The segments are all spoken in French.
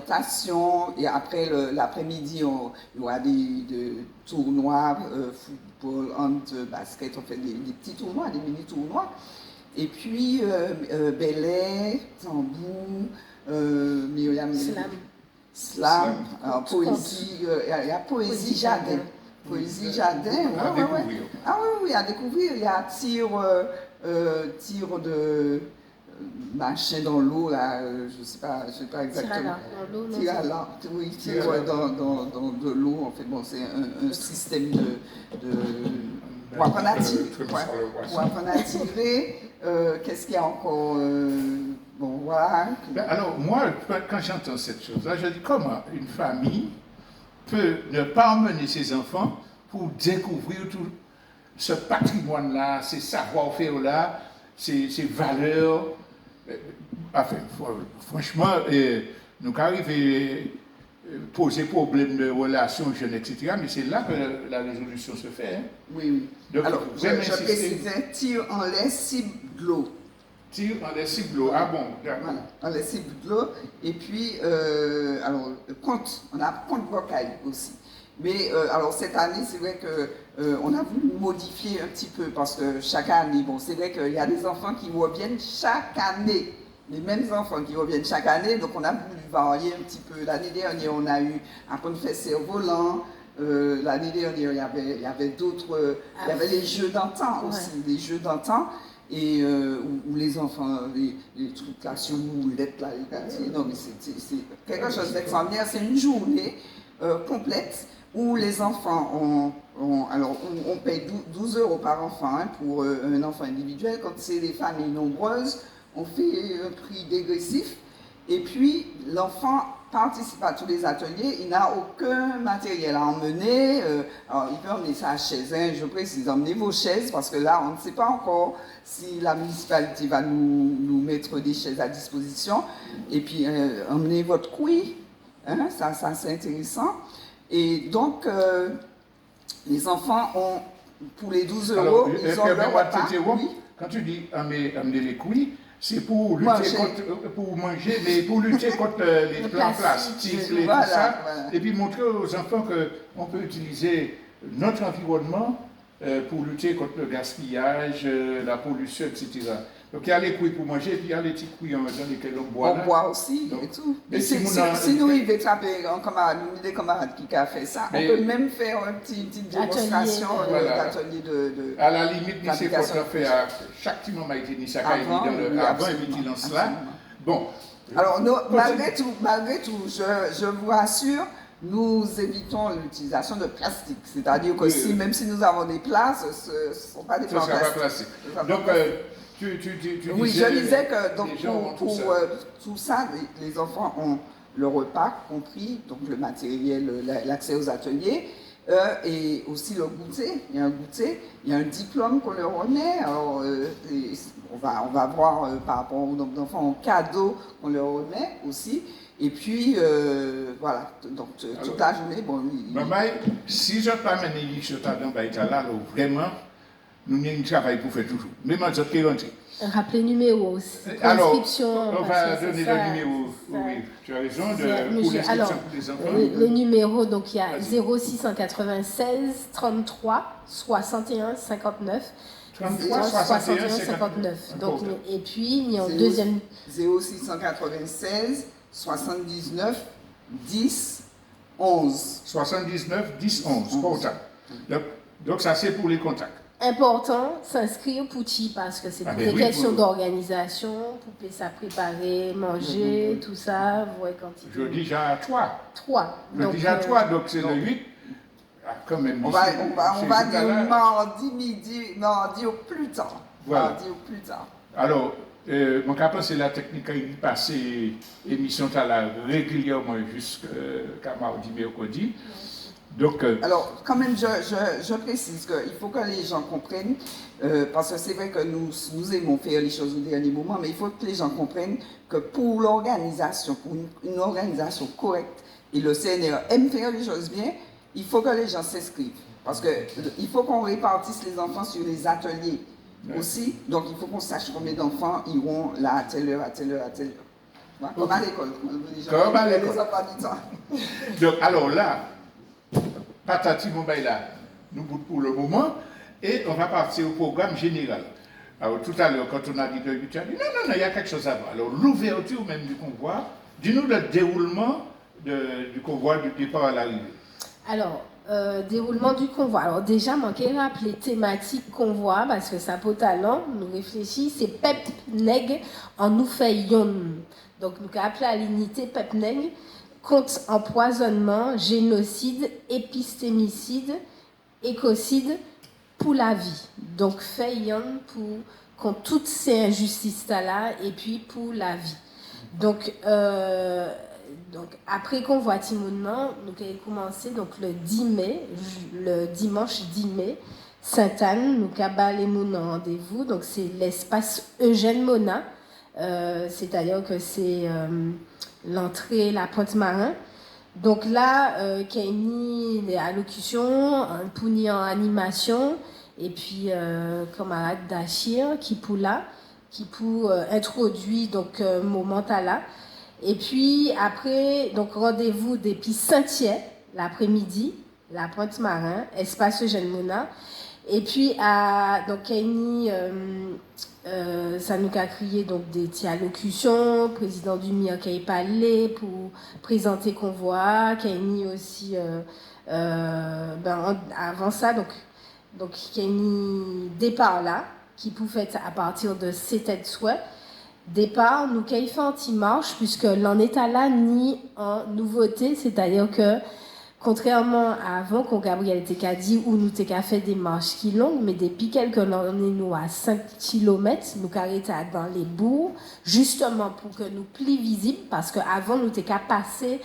orientation, et après l'après-midi, il y aura des tournois, football, hand, basket, on fait des petits tournois, des mini-tournois. Et puis, ballet, tambour, Myriam, slam, alors, poésie, il y a poésie jardin. Poésie jardin, ouais. Ah oui, à découvrir. Il y a tir de machin dans l'eau, là, je sais pas exactement. Tir à l'arc, oui, tir dans de l'eau. En fait, bon, c'est un système pour apprendre à tirer. Pour apprendre à tirer, qu'est-ce qu'il y a encore bon, voilà. Alors, moi, quand j'entends cette chose-là, je dis comment une famille peut ne pas emmener ses enfants pour découvrir tout ce patrimoine-là, ces savoir-faire-là, ces valeurs. Enfin, franchement, nous arrivons à poser problème de relations jeunes, etc. Mais c'est là que la résolution se fait. Hein. Oui. Donc, alors, je précisais, tir en lait, cible de l'eau. Tir en lait, cible de l'eau. Ah bon, d'accord. Voilà, en lait, cible de l'eau. Et puis, alors, compte, on a compte vocal aussi. Mais alors cette année, c'est vrai qu'on a voulu modifier un petit peu parce que chaque année, bon, c'est vrai qu'il y a des enfants qui reviennent chaque année, les mêmes enfants qui reviennent chaque année, donc on a voulu varier un petit peu. L'année dernière, on a eu un fait cerf-volant. L'année dernière, il y avait d'autres, il y avait les jeux d'antan aussi, les jeux d'antan. Et où les enfants, les trucs là, sur roulette là, non mais c'est quelque chose d'extraordinaire. C'est une journée complète où les enfants on paye 12 € par enfant hein, pour un enfant individuel. Quand c'est des familles nombreuses, on fait un prix dégressif. Et puis l'enfant participe à tous les ateliers, il n'a aucun matériel à emmener. Alors, il peut emmener sa chaise, hein, je précise, emmenez vos chaises, parce que là, on ne sait pas encore si la municipalité va nous mettre des chaises à disposition. Et puis, emmenez votre couille, hein, ça c'est intéressant. Et donc, les enfants ont, pour les 12 €, alors, ils ont leur repas. Oui. Quand tu dis emmener les couilles, c'est pour lutter pour manger, mais pour lutter contre les plans plastiques et tout ça. Voilà. Et puis montrer aux enfants qu'on peut utiliser notre environnement pour lutter contre le gaspillage, la pollution, etc. Donc il y a les couilles pour manger, et puis il y a les petites couilles dans lesquelles on boit. On boit aussi, donc, et tout. Mais si nous, il veut taper un camarade, des camarades qui a fait ça, on peut même faire une petite démonstration d'atelier de. À la limite, nous c'est qu'on fait à chaque petit moment été mis ça avant et vigilance là. Bon. Alors, malgré tout, je vous rassure, nous évitons l'utilisation de plastique. C'est-à-dire que même si nous avons des places, ce ne sont pas des plats plastiques. Donc, oui, je disais que donc, pour tout ça, les enfants ont le repas compris, donc le matériel, l'accès aux ateliers, et aussi le goûter. Il y a un goûter, il y a un diplôme qu'on leur remet. Alors, on va voir par rapport au nombre d'enfants, un cadeau qu'on leur remet aussi. Et puis, voilà, donc toute la journée, bon... Maman, si je t'amène ici, je t'amène là, vraiment, nous avons un travail pour faire toujours. Même en qui rentré. Rappelez le numéro aussi. Alors, on va donner le numéro. Oui, tu as raison, pour l'inscription pour les enfants. Le numéro, donc il y a 0696 33 61 59. 33 61 59. Donc, et puis, il y a un deuxième... 0696 79 10 11. 79 10 11, contact. Donc ça c'est pour les contacts. Important, s'inscrire pour qui parce que c'est des questions d'organisation, pour ça préparer, manger, tout ça, voir quantité. Je dis déjà 3. 3. Je dis déjà 3, donc c'est le 8. Ah, quand même, on va dire mardi au plus tard. Voilà. Mardi au plus tard. Alors, mon capot, c'est la technique qui passe l'émission régulièrement jusqu'à mardi, mercredi. Donc, alors, quand même, je précise qu'il faut que les gens comprennent, parce que c'est vrai que nous aimons faire les choses au dernier moment, mais il faut que les gens comprennent que pour l'organisation, pour une organisation correcte, et le CNR aime faire les choses bien, il faut que les gens s'inscrivent. Parce qu'il faut qu'on répartisse les enfants sur les ateliers aussi. Donc, il faut qu'on sache combien d'enfants iront là à telle heure, à telle heure, à telle heure. Comme à l'école. Comme à l'école. Les enfants du temps. Donc, alors là, patati Mumbai là, nous bout pour le moment, et on va partir au programme général. Alors, tout à l'heure, quand on a dit de 8 heures, non, il y a quelque chose avant. Alors, l'ouverture même du convoi, dis-nous le déroulement du convoi du départ à l'arrivée. Alors, déroulement du convoi. Alors déjà, manquer rappeler thématique convoi, parce que ça peut talent, nous réfléchit, c'est Pep Neg en nous fait yon. Donc, nous avons appelé à l'unité Pep Neg, contre empoisonnement, génocide, épistémicide, écocide, pour la vie. Donc, fait yon pour contre toutes ces injustices-là, et puis pour la vie. Donc après convoi Timounman, nous avons commencé donc, le 10 mai, le dimanche 10 mai, Sainte-Anne, nous avons un rendez-vous. Donc c'est l'espace Eugène Mona, c'est-à-dire que c'est l'entrée, la Pointe-Marin. Donc là, il y a une allocution, un pouni en animation, et puis camarade Dachir qui pour là, qui pour introduire donc moment là. Et puis après, donc rendez-vous depuis Saint-Thiers, l'après-midi, la Pointe-Marin, espace Eugène Mona. Et puis donc Kaini, ça nous a crié donc des allocutions, président du MIR qui a parlé pour présenter convoi, Kaini aussi, avant ça, donc Kaini départ là, qui pouvait être à partir de 7 souhait. Départ, nous avons fait anti-marche, puisque l'on est à là ni en nouveauté, c'est-à-dire que, contrairement à avant, quand Gabriel était dit, où nous avons fait des marches qui longues, mais depuis quelques années, nous à 5 km, nous avons arrêté dans les bourgs, justement pour que nous plus visibles, parce qu'avant, nous avons passé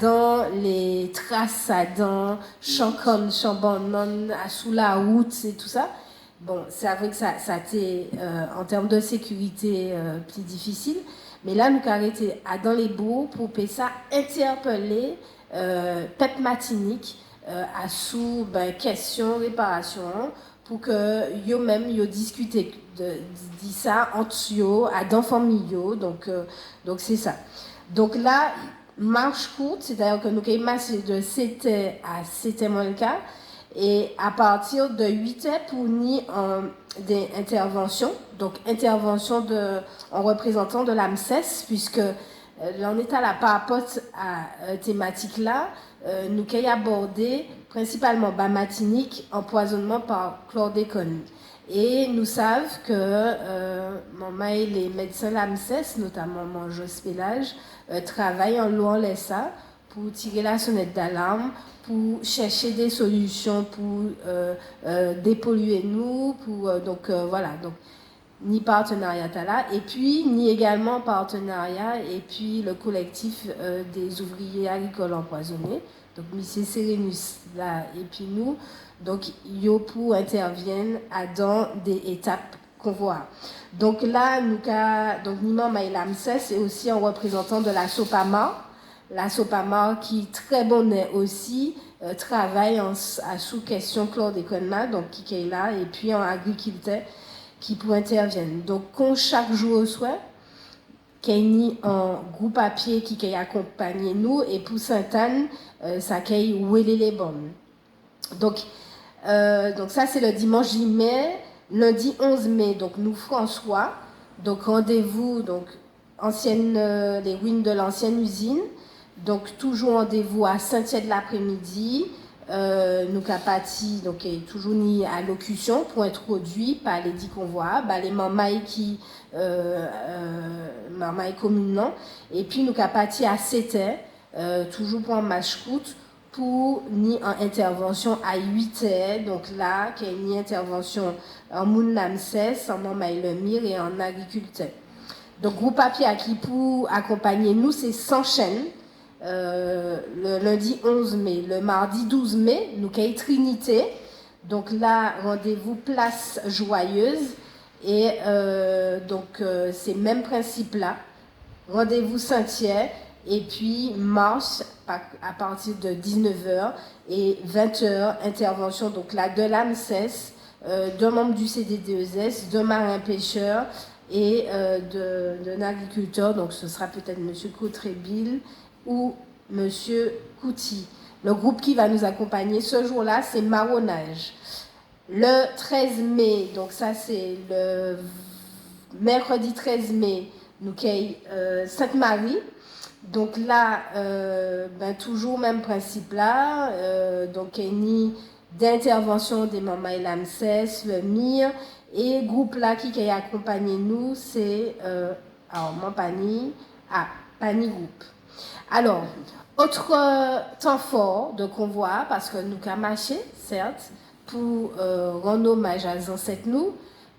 dans les traces, dans Chancon, Chambanon, sous la route et tout ça. Bon, c'est vrai que ça a été, en termes de sécurité, plus difficile. Mais là, nous avons arrêté dans les bourgs pour ça interpeller Pep Matinique à sous question, réparation, pour que eux-mêmes discutent de ça entre eux, à dans famille. Donc c'est ça. Donc là, marche courte, c'est-à-dire que nous avons marché de 7 à 7 moins le cas. Et à partir de 8 heures pour ni des interventions, donc intervention en représentant de l'AMSES, puisque l'on est à la parapote à thématique là, nous avons abordé principalement matinique, empoisonnement par chlordécone. Et nous savons que les médecins de l'AMSES, notamment Jos Pélage, travaillent en louant l'ESA pour tirer la sonnette d'alarme, pour chercher des solutions pour dépolluer nous, pour donc ni partenariat là, et puis ni également partenariat et puis le collectif des ouvriers agricoles empoisonnés, donc M. Sérénus là et puis nous, donc Yopo interviennent dans des étapes convoi. Donc là donc Niman Maïlamses est aussi un représentant de la SOPAMA. La SOPAMA qui très bonne aussi travaille sous question chlordécone donc qui est là et puis en agriculteur qui pour interviennent. Donc chaque jour au soir qu'il y a un groupe à pied qui accompagne nous et pour Sainte-Anne ça qu'il les bonnes. Donc ça c'est le dimanche 10 mai, lundi 11 mai donc nous François donc rendez-vous donc les ruines de l'ancienne usine. Donc toujours rendez-vous à Saint-Thiers de l'après-midi, nous capati donc toujours ni allocution pour introduit par les 10 convois, les mamaï qui mamaï communant et puis nous capati à 7h toujours pour un match court pour ni en intervention à 8h donc là qu'il y a une intervention en Mounamses, en mamaï le mire et en agriculteur. Donc groupe papier à qui pour accompagner nous c'est sans chaîne. Le lundi 11 mai, le mardi 12 mai, nous avons Trinité. Donc là, rendez-vous place Joyeuse. Et c'est le même principe là. Rendez-vous Saint-Thiers. Et puis marche à partir de 19h et 20h, intervention donc là de l'AMSES, d'un membre du CDDES, d'un marin pêcheur, et d'un agriculteur, donc ce sera peut-être M. Cotrébille ou M. Couty. Le groupe qui va nous accompagner ce jour-là, c'est Marronnage. Le 13 mai, donc ça c'est le mercredi 13 mai, nous avons Sainte-Marie. Donc là, toujours même principe là, donc il y a d'intervention des mamans et l'AMSES, le MIR, et groupe là qui a accompagné nous, c'est mon Pani, Pani Group. Alors, autre temps fort de convoi, parce que nous avons marché, certes, pour rendre hommage à ancêtres nous,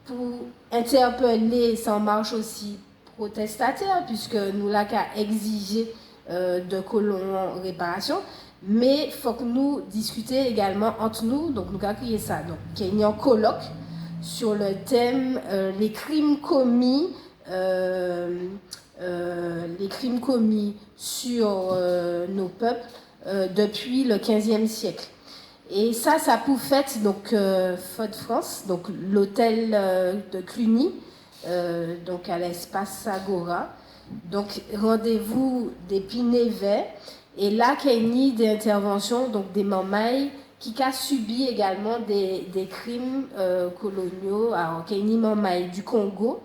pour interpeller sans marche aussi protestataire, puisque nous l'avons exigé de colons en réparation, mais il faut que nous discutions également entre nous, donc nous avons créé ça. Donc, il y a un colloque sur le thème les crimes commis sur nos peuples depuis le XVe siècle. Et ça pour fête, donc Fode France, donc l'hôtel de Cluny, donc à l'espace Agora. Donc rendez-vous des Pinévets. Et là, qu'il y a des interventions, donc des mamailles qui a subi également des crimes coloniaux. Alors, qu'il y a une mamaille du Congo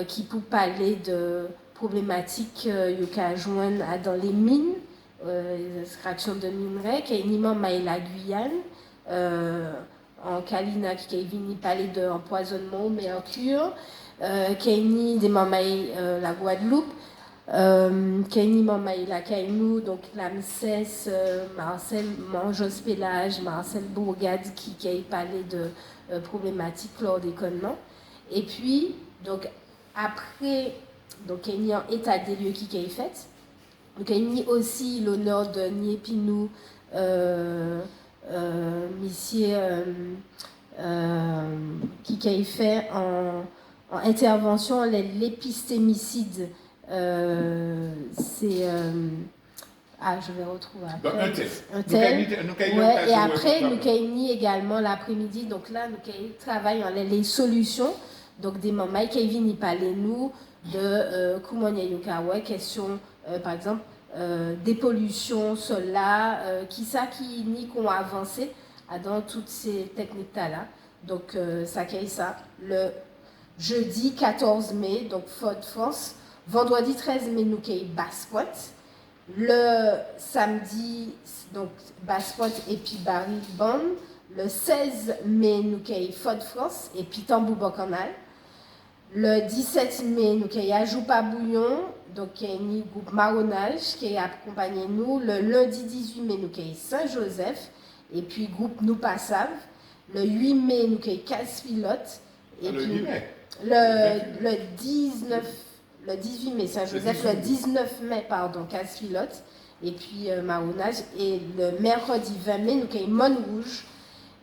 qui peut parler de problématiques qu'a joindre dans les mines, extraction de minerais, qu'il y a une mamaille la Guyane, en Kalina qui est venu parler d'empoisonnement au mercure, qu'il y a des mamailles la Guadeloupe. Kenny Mamaï la Kainou, donc l'AMSES, Marcel Manjos-Pélage, Marcel Bourgade qui a parlé de problématiques chlordéconnement. Et puis, donc, après, donc, il y a un état des lieux qui est fait. Donc, il y a aussi l'honneur de Niepinou, monsieur, qui a fait en intervention l'épistémicide. C'est je vais retrouver après un tel. Et après nous avons également l'après-midi, donc là nous travaillons les solutions, donc des mamans qui viennent parler nous de comment il y a question par exemple des pollutions solaires qui ont avancé dans toutes ces techniques là. Donc ça le jeudi 14 mai, donc Fode France. Vendredi 13 mai, nous avons Basse-Pointe. Le samedi, donc Basse-Pointe et puis Barry-Bonne. Le 16 mai, nous avons Fode France et puis Tambou-Bocanal. Le 17 mai, nous avons Ajoupa Bouillon, donc il y a un groupe Marronnage qui a accompagné nous. Le lundi 18 mai, nous avons Saint-Joseph et puis groupe Nous Passaves. Le 8 mai, nous avons Casse-Pilote. Et puis le 18 mai, Saint-Joseph, le 19 mai, Casse-Pilote, et puis Marronnage. Et le mercredi 20 mai, nous avons Montrouge.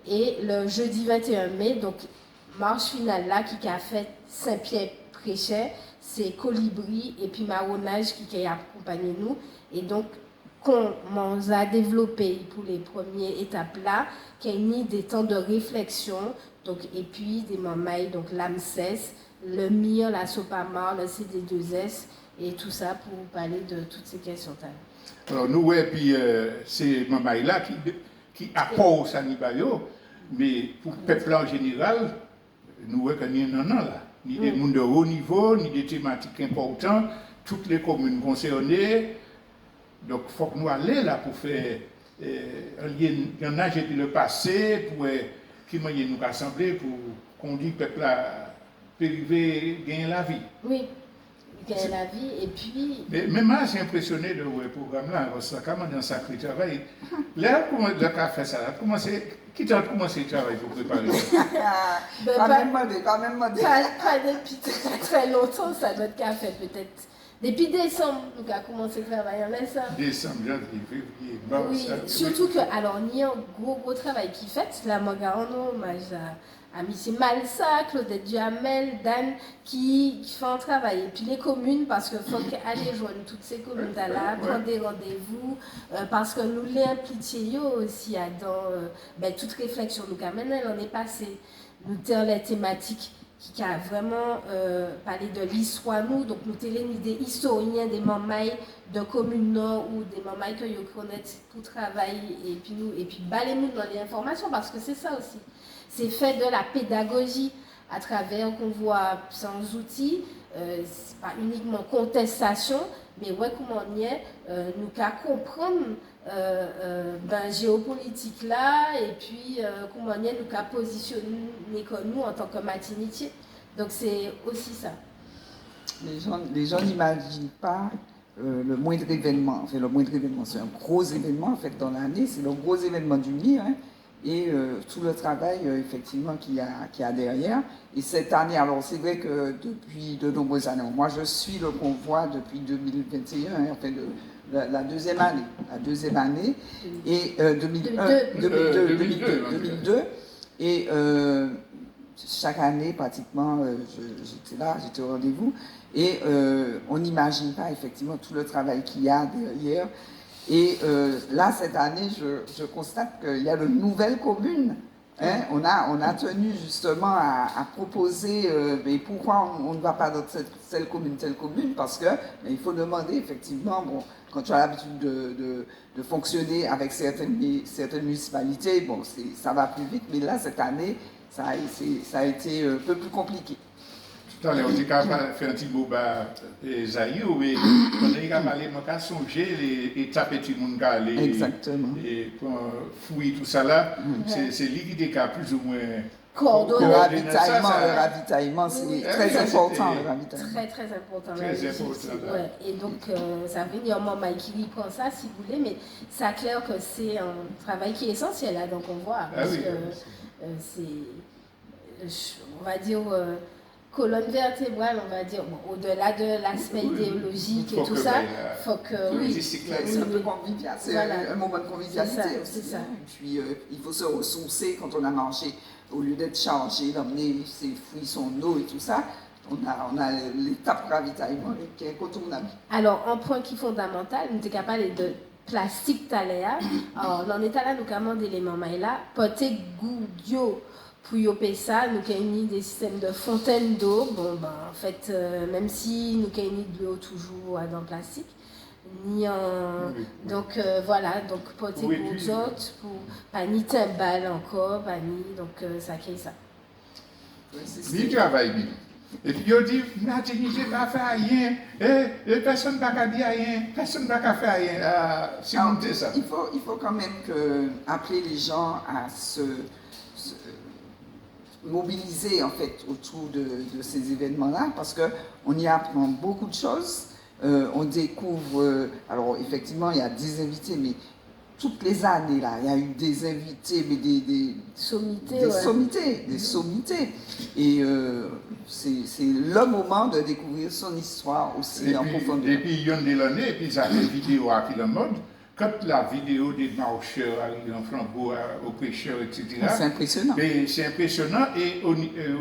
Et le jeudi 21 mai, donc, marche finale là, qui a fait Saint-Pierre-Préchet, c'est Colibri et puis Marronnage qui a accompagné nous. Et donc, qu'on a développé pour les premières étapes là, qu'il y a des temps de réflexion, donc, et puis des mamailles, donc l'AMSES, le MIR, la SOPAMAR, le CD2S, et tout ça pour parler de toutes ces questions-là. Alors, nous, et puis, c'est mamailles-là qui apportent à Nibayo, mais pour le peuple en général, nous, il y en a là. Ni des mondes de haut niveau, ni des thématiques importantes, toutes les communes concernées. Donc, il faut que nous allions là pour faire un lien, il y en a j'ai le passé, pour qui nous rassembler pour qu'on dise que le peuple privé gagne la vie. Oui, gagne la vie, et puis... Mais moi, j'ai impressionné de ce programme-là, parce que comment dans un sacré travail. Là, comment le cas fait ça? Qui t'a commencé le travail pour préparer ça? Quand même demandé. Pas depuis très longtemps, ça doit être fait peut-être. Depuis décembre, nous avons commencé à travailler en ça. Décembre, janvier, février, mars. Oui, surtout que, alors, il y a un gros travail qui fait. Là, moi, je rends hommage à M. Malsa, Claudette Duhamel, Dan, qui fait un travail. Et puis les communes, parce qu'il faut aller joindre toutes ces communes-là, prendre des rendez-vous, parce que nous les impliqués aussi dans toute réflexion. Nous, quand même, on est passé, nous, dans les thématiques qui a vraiment parlé de l'histoire nous, donc nous télé des historiens des mamailles de commune nord ou des mamailles que vous connaissez pour travailler et puis baler-nous dans les informations parce que c'est ça aussi. C'est fait de la pédagogie à travers qu'on voit sans outils, c'est pas uniquement contestation, mais ouais comment on y est, nous qu'à comprendre géopolitique là et puis comment on y est nous qu'à positionner comme nous en tant que Martiniquais. Donc c'est aussi ça. Les gens n'imaginent pas le moindre événement. Enfin, le moindre événement, c'est un gros événement en fait dans l'année, c'est le gros événement du MIR. Hein, et tout le travail effectivement qu'il y a derrière. Et cette année, alors c'est vrai que depuis de nombreuses années, moi je suis le convoi depuis 2021, hein, enfin la deuxième année, et 2002, et chaque année pratiquement j'étais là, j'étais au rendez-vous, et on n'imagine pas effectivement tout le travail qu'il y a derrière. Et là, cette année, je constate qu'il y a de nouvelles communes. Hein? On a tenu justement à proposer mais pourquoi on ne va pas dans telle commune, parce que il faut demander effectivement, bon, quand tu as l'habitude de fonctionner avec certaines municipalités, bon, ça va plus vite, mais là, cette année, ça a été un peu plus compliqué. Tout à l'heure, on dit qu'on va faire un petit mot Zahir, mais on a parlé, on a songé les étapes et tout le monde aller. Exactement. Et pour fouiller tout ça là, c'est liquidé qui a plus ou moins. Coordonné. Le ravitaillement, c'est très important. Le ravitaillement. Très important. Très important. Ouais. Et donc, ça veut dire maman qui reprend ça si vous voulez, mais c'est clair que c'est un travail qui est essentiel là, donc on voit. Parce que c'est, on va dire, colonne vertébrale, on va dire, bon, au-delà de l'aspect idéologique et tout ça, il faut que c'est un peu convivial, c'est un moment de convivialité aussi. C'est ça. Et puis il faut se ressourcer quand on a mangé, au lieu d'être chargé, d'emmener ses fruits, son eau et tout ça. On a l'étape ravitaillement qui est incontournable. Alors, un point qui est fondamental, nous sommes capables de plastique taléa. Alors, dans l'état là, nous avons des éléments là, porter goût pour y ça, nous avons des systèmes de fontaines d'eau. Bon, ben, en fait, même si nous avons de l'eau toujours dans le plastique, ni en... Donc, voilà, donc porter pour autres, pour pas ni timbal encore, pas ni... Donc, ça crée ça. Ni travail, bien. Et puis, il dit, Martinique n'a pas fait rien, et personne n'a pas dit rien, personne n'a pas fait rien. Si on dit ça. Il faut quand même appeler les gens à se mobiliser en fait autour de ces événements-là, parce qu'on y apprend beaucoup de choses. On découvre, alors effectivement, il y a 10 invités, mais toutes les années, là, il y a eu des invités, mais des sommités. Et c'est le moment de découvrir son histoire aussi en profondeur. Et puis, il y a de l'année, et puis ça fait vidéo à la mode. Quand la vidéo des marcheurs arrive en flambeau aux pêcheurs, etc. C'est impressionnant. C'est impressionnant, et au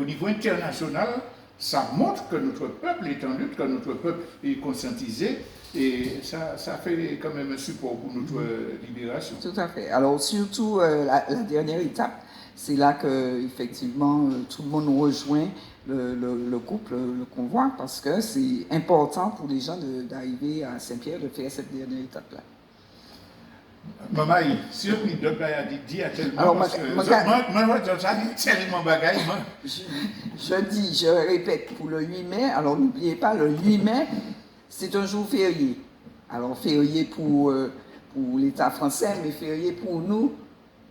niveau international, ça montre que notre peuple est en lutte, que notre peuple est conscientisé, et ça fait quand même un support pour notre libération. Tout à fait. Alors surtout la dernière étape, c'est là que effectivement tout le monde rejoint le couple, le convoi, parce que c'est important pour les gens d'arriver à Saint-Pierre de faire cette dernière étape-là. Maman, si on dit dit à tellement, parce que moi, tellement bagaille, moi. Je répète, pour le 8 mai, alors n'oubliez pas, le 8 mai, c'est un jour férié. Alors férié pour l'État français, mais férié pour nous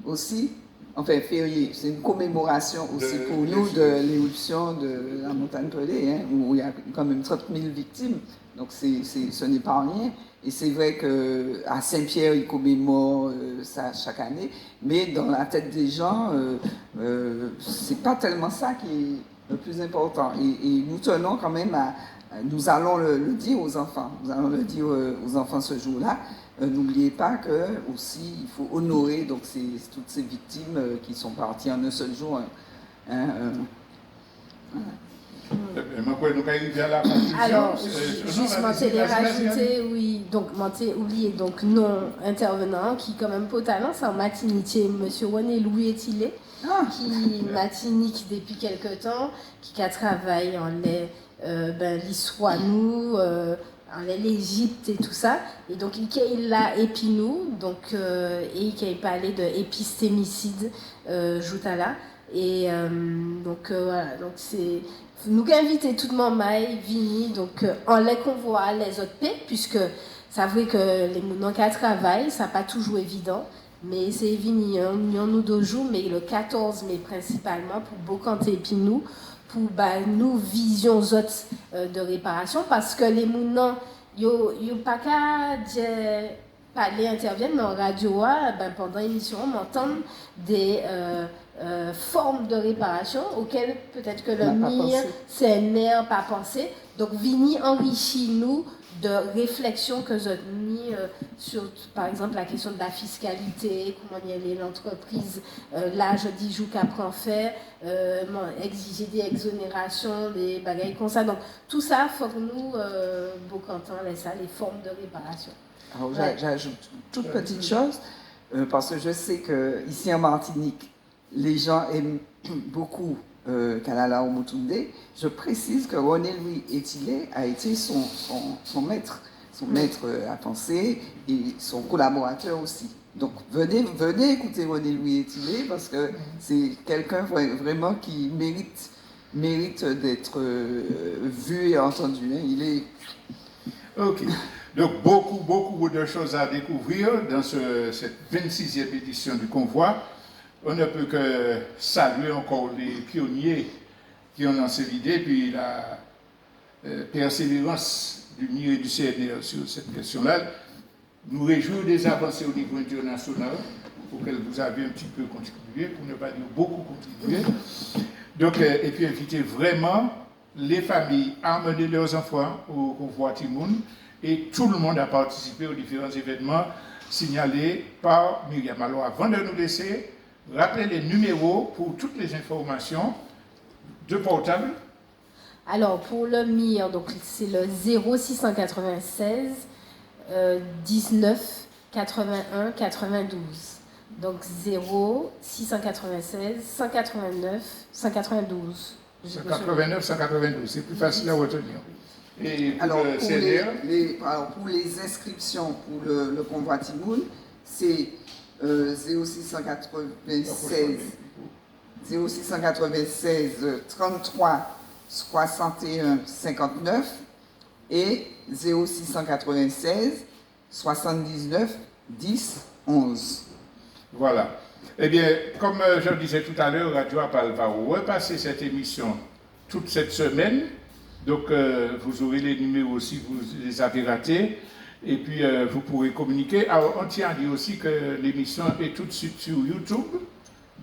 aussi. Enfin, férié, c'est une commémoration aussi pour nous de l'éruption de la montagne Pelée, hein, où il y a quand même 30 000 victimes. Donc ce n'est pas rien. Et c'est vrai qu'à Saint-Pierre, ils commémorent ça chaque année, mais dans la tête des gens, c'est pas tellement ça qui est le plus important. Et nous tenons quand même nous allons le dire aux enfants. Nous allons le dire aux enfants ce jour-là. N'oubliez pas que aussi il faut honorer donc toutes ces victimes qui sont parties en un seul jour. Voilà. Alors, justement, c'est les rajouter, oui, donc m'ai oublié donc non intervenant qui quand même pas talent c'est en Martinique monsieur René Louis Etilé qui Martinique depuis quelque temps qui a travaillé en l'histoire nous en l'Égypte et tout ça et donc il l'a épinou donc et il a parlé de épistémicide joutala et donc voilà donc c'est nous inviter tout le monde maille vini donc en les convois les autres pays puisque ça vrai que les mounons qui travaillent ça pas toujours évident mais c'est vini nous 2 jours mais le 14 mai principalement pour Bocante et puis nous pour nous visions autres de réparation parce que les mounons yo pas qu'à parler interviennent dans radio pendant l'émission on entend des formes de réparation auxquelles peut-être que le mire c'est nerf pas pensé donc vini enrichit nous de réflexion que j'ai mis sur par exemple la question de la fiscalité comment y aller l'entreprise là je dis joue qu'apprend faire exiger des exonérations des bagailles comme ça donc tout ça faut que nous Beaucantin les formes de réparation. Alors j'ajoute toute petite chose parce que je sais que ici en Martinique les gens aiment beaucoup Kalala Omutunde. Je précise que René Louis Etilé a été son maître à penser et son collaborateur aussi. Donc venez écouter René Louis Etilé parce que c'est quelqu'un vraiment qui mérite d'être vu et entendu. Hein. Il est... Ok. Donc beaucoup de choses à découvrir dans cette 26e édition du Convoi. On ne peut que saluer encore les pionniers qui ont lancé l'idée, puis la persévérance du MIR et du CNR sur cette question-là. Nous réjouissons des avancées au niveau international, auxquelles vous avez un petit peu contribué, pour ne pas dire beaucoup contribué. Donc, et puis inviter vraiment les familles à emmener leurs enfants au Convoi Timoun, et tout le monde a participé aux différents événements signalés par Myriam. Alors, avant de nous laisser, rappelez les numéros pour toutes les informations de portable. Alors, pour le MIR, donc c'est le 0696 19 81 92. Donc 0696 189 192. 189 192, c'est plus facile à retenir. Et pour alors, le CNR pour les inscriptions pour le Convoi Timoun, c'est 0696 33 61 59 et 0696 79 10 11. Voilà. Eh bien, comme je le disais tout à l'heure, Radio Apal va repasser cette émission toute cette semaine. Donc, vous aurez les numéros si vous les avez ratés. Et puis, vous pourrez communiquer. Alors, on tient à dire aussi que l'émission est tout de suite sur YouTube,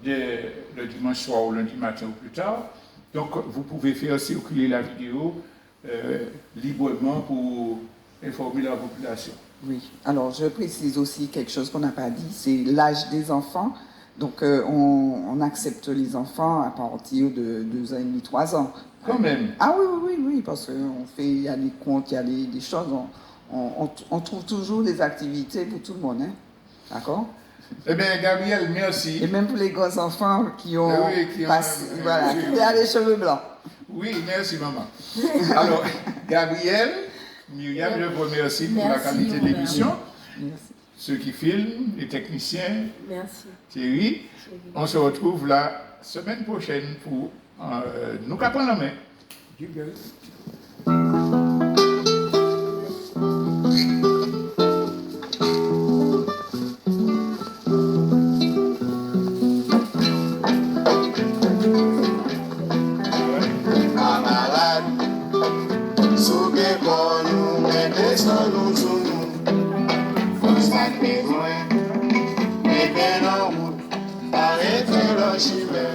le dimanche soir ou lundi matin ou plus tard. Donc, vous pouvez faire circuler la vidéo librement pour informer la population. Oui. Alors, je précise aussi quelque chose qu'on n'a pas dit, c'est l'âge des enfants. Donc, on accepte les enfants à partir de 2 ans et demi, 3 ans. Quand même. Ah oui, parce qu'il y a des comptes, il y a des choses, on trouve toujours des activités pour tout le monde, hein. D'accord? Eh bien, Gabriel, merci. Et même pour les grands enfants qui ont qui ont les cheveux blancs. Oui, merci maman. Alors, Gabriel, Myriam, je vous remercie pour la qualité de l'émission. Merci. Ceux qui filment, les techniciens, merci. Thierry. On se retrouve la semaine prochaine pour nous prendre la main. Chimé